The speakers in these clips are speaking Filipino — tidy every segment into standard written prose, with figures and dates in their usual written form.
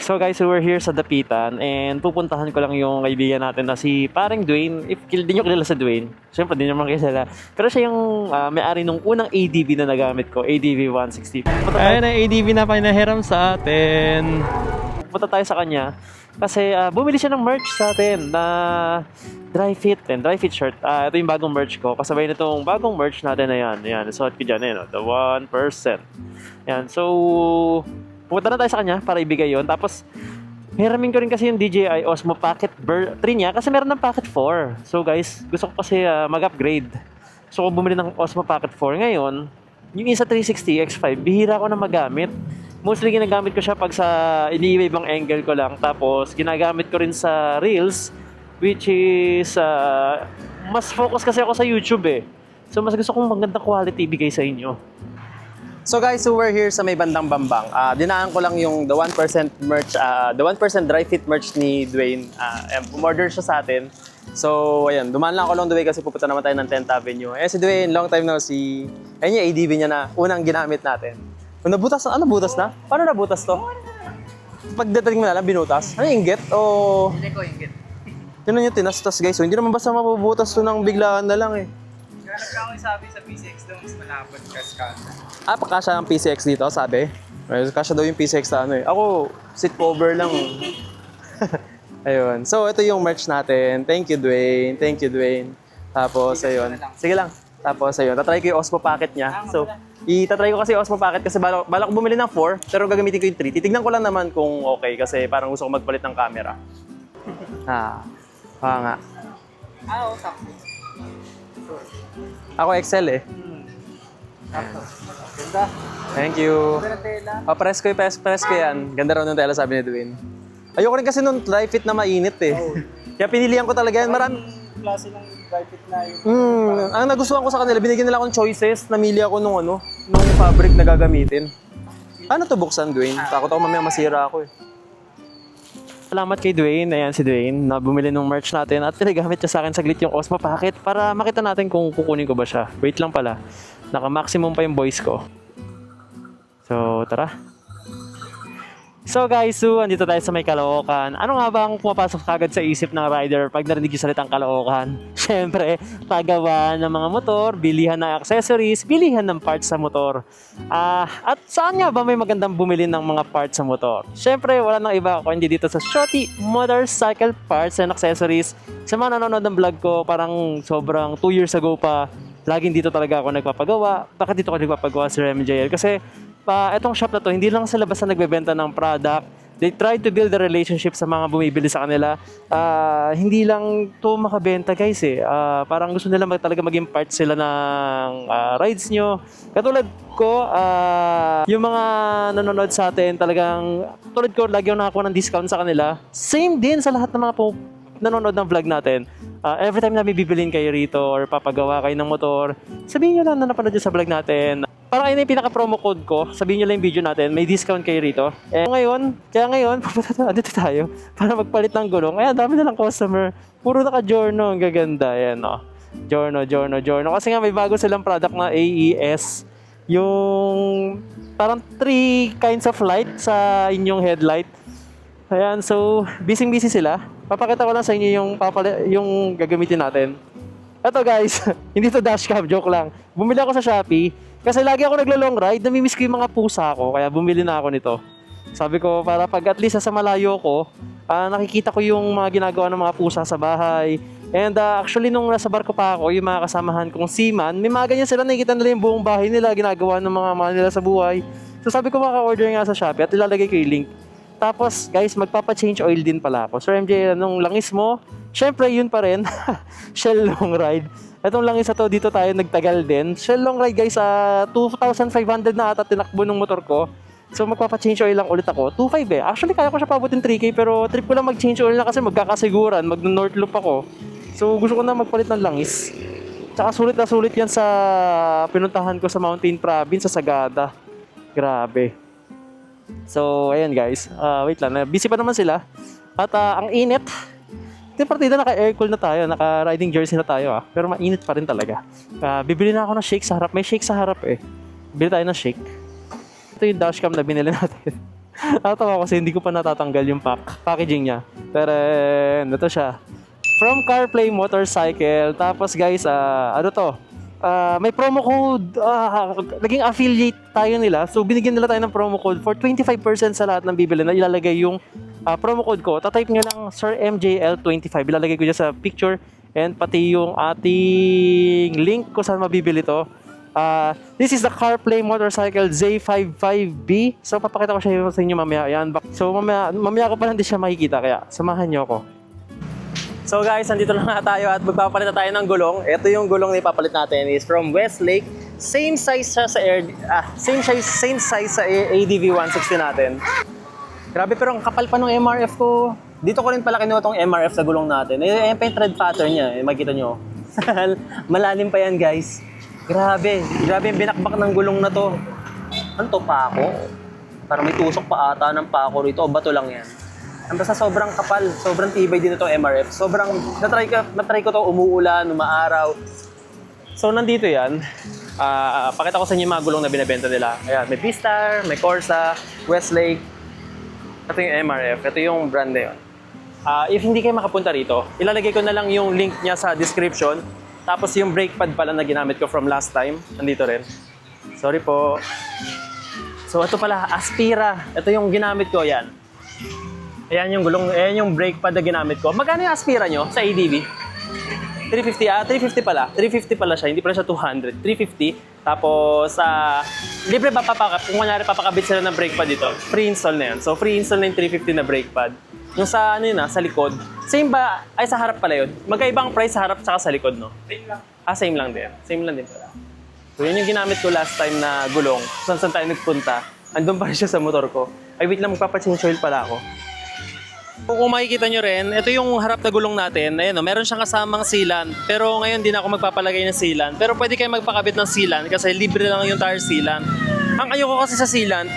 So guys, we're here sa Dapitan and pupuntahan ko lang yung kaibigan natin na si Paring Dwayne. If di nyo kilala sa Dwayne, syempre di nyo naman kilala. Pero siya yung may-ari nung unang ADV na nagamit ko, ADV 160. Ayun ang ADV na pinahiram sa atin. Punta tayo sa kanya kasi bumili siya ng merch sa atin na dry fit shirt. Ito yung bagong merch ko. Kasabay na itong bagong merch natin na yan. Yan, suot ko dyan, the 1%. Yan, so pumunta na tayo sa kanya para ibigay yon. Tapos, hiramin ko rin kasi yung DJI Osmo Pocket 3 niya kasi meron ng Pocket 4. So guys, gusto ko kasi mag-upgrade. So kung bumili ng Osmo Pocket 4 ngayon, yung isa 360 X5, bihira ko na magamit. Mostly ginagamit ko siya pag sa iniiba-ibang angle ko lang. Tapos, ginagamit ko rin sa Reels, which is, mas focus kasi ako sa YouTube eh. So mas gusto kong magandang quality ibigay sa inyo. So guys, so we're here sa may bandang Bambang. Dinaan ko lang yung the 1% merch, the 1% dry fit merch ni Dwayne. Umorder siya sa atin. So, ayan, dumaan lang ako along the way kasi pupunta naman tayo ng 10th Avenue. Si Dwayne, long time no see. Ayan yung ADV niya na unang ginamit natin. Kung nabutas na, butas na? Paano nabutas to? Pagdating mo na lang, binutas? Ano yung inggit? O... Hindi ko inggit. Yun yung tinastas guys. So, hindi naman basta mabubutas to ng biglaan na lang eh. Kaya nagkakaw sabi sa PCX daw, mas malapot ka skanda. Pakasya ang PCX dito, sabi. Kasya daw yung PCX sa ano eh. Ako, seat cover lang. Ayun. So, ito yung merch natin. Thank you, Dwayne. Thank you, Dwayne. Tapos, ayun. Sige lang. Tapos, ayun. Tatry ko yung Osmo Pocket niya. So, itatry ko kasi yung Osmo Pocket kasi balak ko bumili ng 4, pero gagamitin ko yung 3. Titignan ko lang naman kung okay kasi parang gusto ko magpalit ng camera. Nga. Oo, sakto. Ako Excel eh. Sakto. Ganda. Thank you. Ganda ng tela. Press ko yan. Ganda raw ng tela, sabi ni Dwayne. Ayoko rin kasi nung dry fit na mainit eh. Kaya pinilihan ko talaga yan. Klase ng dry fit na yun. Ang nagustuhan ko sa kanila, binigyan nila akong choices. Namili ako nung fabric na gagamitin. Ano to buksan, Dwayne? Takot ako mamaya masira ako eh. Salamat kay Dwayne. Ayan si Dwayne na bumili ng merch natin at pinagamit niya sa akin saglit yung Osmo Pocket para makita natin kung kukunin ko ba siya. Wait lang pala. Naka-maximum pa yung voice ko. So, tara. So guys, andito tayo sa may Caloocan. Ano nga ba ang pumapasok kagad sa isip ng rider pag narinig yung salitang Caloocan? Siyempre, paggawa ng mga motor, bilihan ng accessories, bilihan ng parts sa motor. At saan nga ba may magandang bumili ng mga parts sa motor? Siyempre, wala nang iba ako hindi dito sa Shorty Motorcycle Parts and Accessories. Sa mga nanonood ng vlog ko, parang sobrang 2 years ago pa, laging dito talaga ako nagpapagawa. Bakit dito ako nagpapagawa si MJL? Kasi etong shop na to, hindi lang sila basta nagbebenta ng product. They try to build a relationship sa mga bumibili sa kanila. Hindi lang to makabenta guys eh. Parang gusto nila talaga maging part sila ng rides nyo. Katulad ko, yung mga nanonood sa atin, talagang tulad ko, lagi ako nakakuha ng discount sa kanila. Same din sa lahat ng mga nanonood ng vlog natin. Every time na may bibilin kayo rito or papagawa kayo ng motor, sabihin nyo lang na napanood nyo sa vlog natin. Parang ayun yung pinaka-promo code ko. Sabihin nyo lang yung video natin, may discount kayo rito. Kaya ngayon, dito tayo para magpalit ng gulong. Ayan, dami na lang customer. Puro naka-Giorno, ang gaganda. Ayan, Giorno. Kasi nga may bago silang product na AES. Yung parang 3 kinds of light sa inyong headlight. Ayan, so busy sila. Papakita ko lang sa inyo yung gagamitin natin. Ito guys, hindi to dashcam, joke lang. Bumili ako sa Shopee kasi lagi ako naglo-long ride, namimiss ko yung mga pusa ko, kaya bumili na ako nito. Sabi ko para pag at least sa malayo ko, nakikita ko yung mga ginagawa ng mga pusa sa bahay. And actually nung nasa barko pa ako, yung mga kasamahan kong seaman, may mga ganyan sila, nakikita nila yung buong bahay nila, ginagawa ng mga mahal nila sa buhay. So sabi ko maka-order nga sa Shopee at ilalagay ko yung link. Tapos, guys, magpapa-change oil din pala ako. Sir MJ, anong langis mo? Siyempre, yun pa rin. Shell long ride. Itong langis na to, dito tayo nagtagal din. Shell long ride, guys, 2,500 na ata tinakbo ng motor ko. So, magpapa-change oil lang ulit ako. 2,500 eh. Actually, kaya ko siya pabutin 3K, pero trip ko lang mag-change oil na kasi magkakasiguran. Mag-north loop ako. So, gusto ko na magpalit ng langis. Tsaka sulit na sulit yan sa pinuntahan ko sa Mountain Province, sa Sagada. Grabe. So, ayan guys. Wait lang. Busy pa naman sila. At ang init. Ito partida, naka-aircool na tayo. Naka-riding jersey na tayo. Pero mainit pa rin talaga. Bibili na ako ng shake sa harap. May shake sa harap eh. Bili tayo ng shake. Ito yung dashcam na binili natin. Natawa ko kasi hindi ko pa natatanggal yung packaging niya. Pero ito siya. From CarPlay Motorcycle. Tapos guys, ano to? May promo code. Naging affiliate tayo nila. So binigyan nila tayo ng promo code for 25% sa lahat ng bibili na ilalagay yung promo code ko. Tatype nyo lang Sir MJL25. Ilalagay ko dyan sa picture and pati yung ating link kung saan mabibili to. This is the CarPlay Motorcycle Z55B. So papakita ko siya sa inyo mamaya. Ayan. So mamaya ko pa lang din siya makikita. Kaya samahan nyo ako. So guys, nandito na nga tayo at magpapalit na tayo ng gulong. Ito yung gulong na ipapalit natin is from Westlake. Same size siya sa same size sa ADV 160 natin. Grabe, pero ang kapal pa ng MRF ko. Dito ko rin pala kinuha tong MRF sa gulong natin. Ayan pa yung thread pattern niya. Makikita nyo. Malalim pa yan guys. Grabe yung binakbak ng gulong na to. Ano to, pako? Parang may tusok pa ata ng pako rito. O bato lang yan. Basta sobrang kapal, sobrang tibay din ito MRF. Sobrang, natry ko to, umuulan, umaaraw. So nandito yan. Pakita ko sa inyo yung mga gulong na binibenta nila. Ayan, may P-Star, may Corsa, Westlake. Ito yung MRF, ito yung brand na yun. If hindi kayo makapunta rito, ilalagay ko na lang yung link niya sa description. Tapos yung brake pad pala na ginamit ko from last time, nandito rin. Sorry po. So ito pala, Aspira. Ito yung ginamit ko, yan. Ayan yung gulong, ayan yung brake pad na ginamit ko. Magkano yung Aspira nyo sa ADV? 350, 350 pala. 350 pala siya, hindi pala siya 200. 350. Tapos, libre ba kung kunyari papakabit sila ng brake pad dito? Free install na yan. So, free install na yung 350 na brake pad. Yung sa, sa likod. Same ba? Ay, sa harap pala yun. Magkaibang price sa harap tsaka sa likod, no? Same lang. Same lang din. Same lang din pala. So, yun yung ginamit ko last time na gulong. Saan tayo nagpunta. Andun pa rin siya sa motor ko. Ay, wait lang, magpapachange oil pala ako. Kung makikita nyo rin, ito yung harap na gulong natin. Ayan, meron siyang kasamang sealant. Pero ngayon din ako magpapalagay ng sealant. Pero pwede kayo magpakabit ng sealant kasi libre lang yung tire sealant. Ang ayoko kasi sa sealant,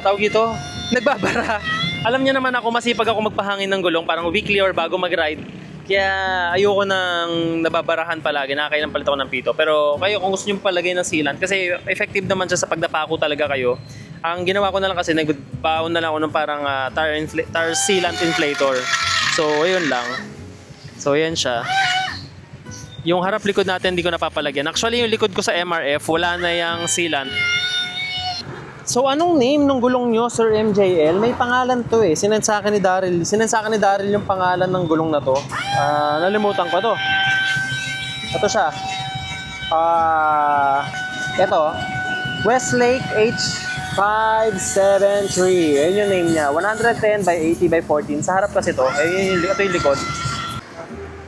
tawag ito, nagbabara. Alam niyo naman ako, masipag ako magpahangin ng gulong, parang weekly or bago mag-ride. Kaya ayoko nang nababarahan palagi, nakakailang palit ako ng pito. Pero kayo, kung gusto nyo palagay ng sealant, kasi effective naman siya sa pagdapako talaga kayo. Ang ginawa ko na lang kasi, nagbaon na lang ako ng parang tire sealant inflator. So, ayun lang. So, ayan siya. Yung harap likod natin, hindi ko napapalagyan. Actually, yung likod ko sa MRF, wala na yung sealant. So, anong name ng gulong nyo, Sir MJL? May pangalan to eh. Sinend sa akin ni Daryl yung pangalan ng gulong na to. Nalimutan ko to. Ito siya. Ito. Westlake H573. Ayun yung name niya. 110 by 80 by 14. Sa harap kasi to. Ito yung likod.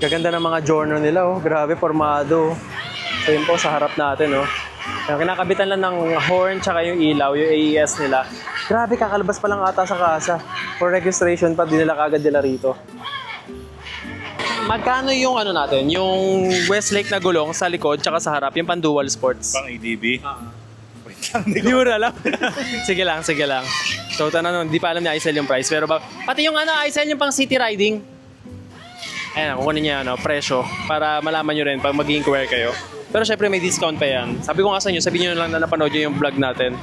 Gaganda ng mga journal nila, oh. Grabe, formado. So, yun po sa harap natin, oh. Yung kinakabitan lang ng horn tsaka yung ilaw, yung AES nila. Grabe, kakalabas pa lang ata sa kasa. For registration pa, din nila kagad nila rito. Magkano yung natin? Yung Westlake na gulong sa likod tsaka sa harap, yung pan-dual sports? Pang ADB? Wait lang, Hindi mo na alam. sige lang. So, hindi pa alam ni Aisel yung price. Pero pati yung Aisel yung pang city riding. Ayan, kukunin niya presyo para malaman nyo rin pag mag-inquire kayo. Pero syempre may discount pa yan. Sabi ko nga sa inyo, sabihin nyo lang na napanood nyo yung vlog natin.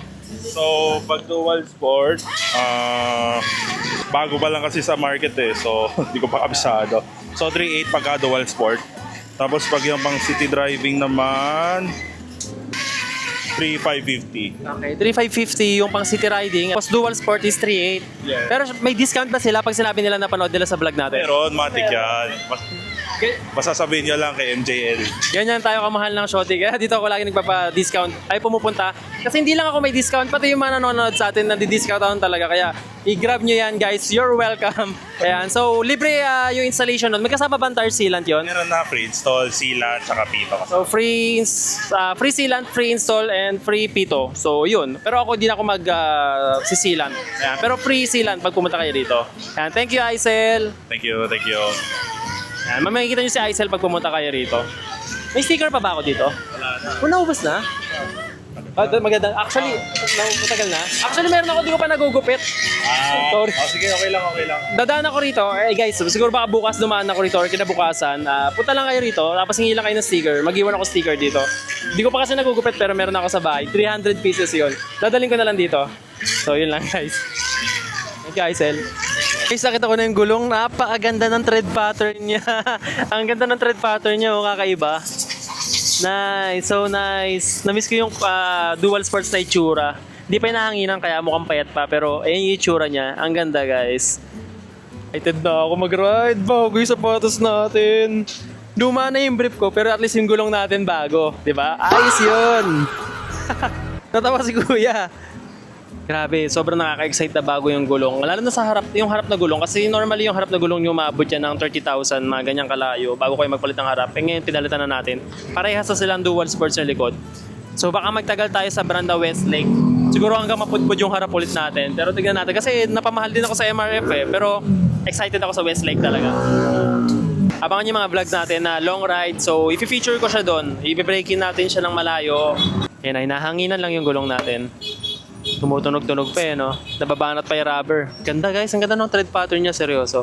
So, pag dual sport, bago pa lang kasi sa market eh. So, hindi ko pa kabisado. So, 3.8 pagka dual sport. Tapos pag yung pang city driving naman, 3,550. Okay, 3,550 yung pang city riding. Tapos dual sport is 3,800. Yeah. Pero may discount ba sila pag sinabi nila napanood nila sa vlog natin? Meron, matik yan. Basta sabihin nyo lang kay MJL. Ganyan tayo kamahal ng Shoti. Kaya dito ako lagi nagpapa-discount. Ay pumupunta. Kasi hindi lang ako may discount. Pati yung mga nanonood sa atin, nadi-discount ako talaga. Kaya i-grab nyo yan guys. You're welcome. Ayan. So libre yung installation nun. May kasama ba ang tire sealant yun? Meron na free install, sealant, saka pito. So free sealant, free install, and free pito. So yun. Pero ako hindi na ako mag-sealant. Ayan. Pero free sealant pag pumunta kayo dito. Ayan. Thank you, Aisel. Thank you. Ayan. Makikita nyo si Aisel pag pumunta kayo rito. May sticker pa ba ako dito? Wala na. Naubos na? Maganda. Actually, matagal na. Actually, meron ako, di ko pa nagugupit. Sorry. Sige, okay lang. Dadaan ako rito. Guys, siguro baka bukas dumaan ako rito or kinabukasan. Punta lang kayo rito, tapos hingi lang kayo ng sticker. Mag-iwan ako sticker dito. Di ko pa kasi nagugupit pero meron ako sa bahay. 300 pieces yun. Dadaling ko na lang dito. So, yun lang guys. Kaisel. Guys, nakita ko na yung gulong. Napakaganda ng thread pattern niya. Ang ganda ng thread pattern niya, oh, kakaiba. Nice, so nice. Namiss ko yung dual sports na itsura. Hindi pa inahanginan kaya mukhang payat pa. Pero ayun yung itsura niya. Ang ganda, guys. Excited na ako mag-ride. Bago yung sapatos natin. Luma na yung brief ko, pero at least yung gulong natin bago. Diba? Ayos yun! Natawa si Kuya. Grabe, sobrang nakaka-excite na bago yung gulong. Lalo na sa harap, yung harap na gulong. Kasi normally yung harap na gulong yung maabot yan ng 30,000, mga ganyang kalayo, bago kayo magpalit ng harap. Eh ngayon, pinalitan na natin. Parehas na silang dual sports yung likod. So baka magtagal tayo sa Branda Westlake. Siguro hanggang mapudpud yung harap ulit natin. Pero tignan natin. Kasi napamahal din ako sa MRF eh. Pero excited ako sa Westlake talaga. Abangan yung mga vlog natin na long ride. So i-feature ko siya doon. I-breakin natin siya ng malayo. Yan ay nahanginan lang yung gulong natin. Tumutunog-tunog pa eh, no? Nababanat pa yung rubber. Ganda guys, ang ganda ng thread pattern niya, seryoso.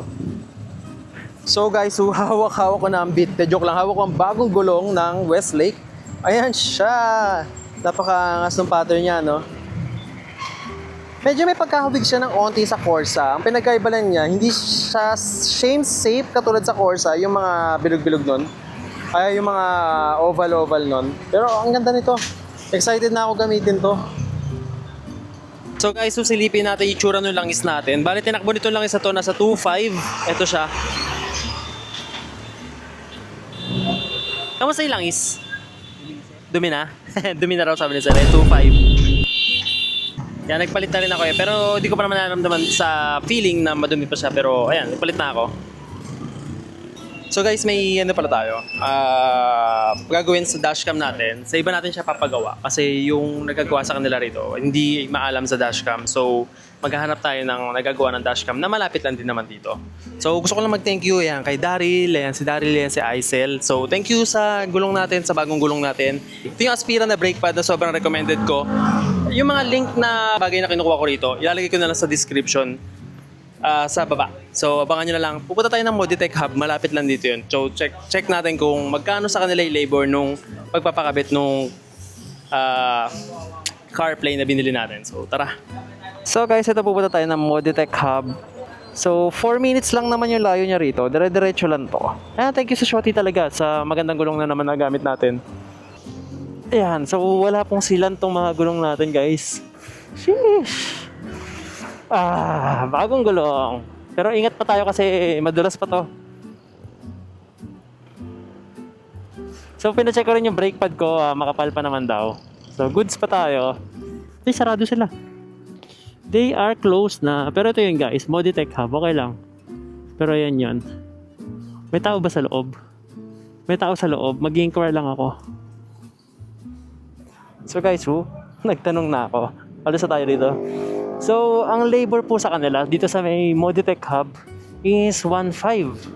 So guys, so hawak-hawak ko na ang beat. Joke lang, hawak ko ang bagong gulong ng Westlake. Ayan siya! Napaka-angas ng pattern niya, no? Medyo may pagkahubig siya ng onti sa Corsa. Ang pinagkaiba lang niya, hindi siya shame safe katulad sa Corsa, yung mga bilog-bilog nun. Ay, yung mga oval-oval nun. Pero ang ganda nito. Excited na ako gamitin to. So guys, susilipin natin yung itsura ng langis natin. Bali, tinakbo nito langis na to, nasa 2.5. Ito siya. Kamusta yung langis? Dumi na? Dumi na raw sabi ni Sir. 2.5. Yan, nagpalit na rin ako eh. Pero hindi ko pa naman naramdaman sa feeling na madumi pa siya. Pero ayan, nagpalit na ako. So guys, may ano pala tayo. Gagawin sa dashcam natin. Sa iba natin siya papagawa. Kasi yung nagagawa sa kanila rito, hindi maalam sa dashcam. So maghahanap tayo ng nagagawa ng dashcam na malapit lang din naman dito. So gusto ko lang mag-thank you yan kay Daryl, yan si Daryl, yan si Aisel. So thank you sa gulong natin, sa bagong gulong natin. Ito yung Aspira na brake pad na sobrang recommended ko. Yung mga link na bagay na kinukuha ko rito, ilalagay ko na lang sa description. Sa baba. So, abangan nyo na lang. Pupunta tayo ng Moditech Hub. Malapit lang dito yun. So, check natin kung magkano sa kanila yung labor nung pagpapakabit nung CarPlay na binili natin. So, tara. So, guys, ito pupunta tayo ng Moditech Hub. So, 4 minutes lang naman yung layo niya rito. Dire-diretso lang to. Thank you sa Shotty talaga sa magandang gulong na naman na gamit natin. Ayan. So, wala pong silan tong mga gulong natin, guys. Sheesh. Bagong gulong. Pero ingat pa tayo kasi madulas pa to. So, pinacheck ko rin yung brake pad ko. Makapal pa naman daw. So, goods pa tayo. Ay, sarado sila. They are closed na. Pero ito yun guys. Moditech Hub. Okay lang. Pero ayan yun. May tao ba sa loob? May tao sa loob. Mag-inquire lang ako. So guys, nagtanong na ako. Alis na tayo dito. So, ang labor po sa kanila dito sa may Moditech Hub is 1.5.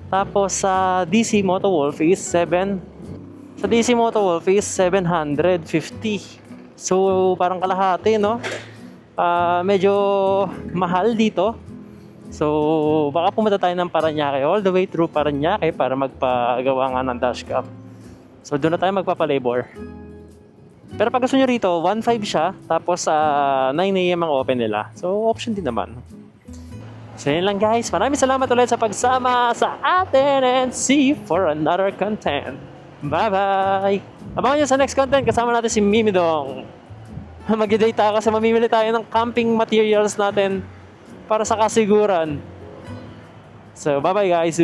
Tapos sa DC Moto Wolf is 7. Sa DC Moto Wolf is 750. So, parang kalahati, no? Medyo mahal dito. So, baka pumunta tayo ng Paranaque all the way through Paranaque para magpagawa nga ng dashcam. So, doon na tayo magpapalabor. Pero pag gusto nyo rito, 1.5 siya, tapos 9 AM ang open nila. So, option din naman. So, yun lang guys. Maraming salamat ulit sa pagsama sa atin and see you for another content. Bye-bye! Abangan nyo sa next content. Kasama natin si Mimidong. Mag-data kasi mamimili tayo ng camping materials natin para sa kasiguran. So, bye-bye guys!